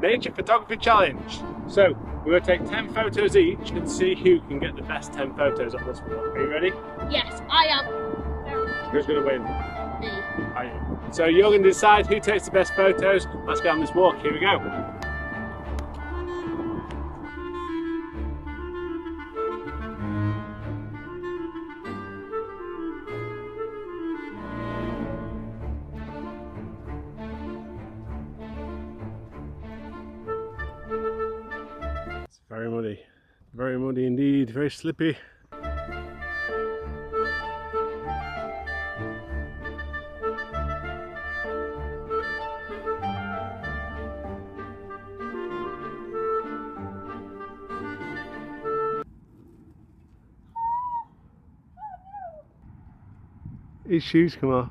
Nature Photography Challenge. So, we're going to take 10 photos each and see who can get the best 10 photos on this walk. Are you ready? Yes, I am. Who's going to win? Me. Are you? So you're going to decide who takes the best photos. Let's go on this walk. Here we go. It's very muddy indeed, very slippy. His shoes come off.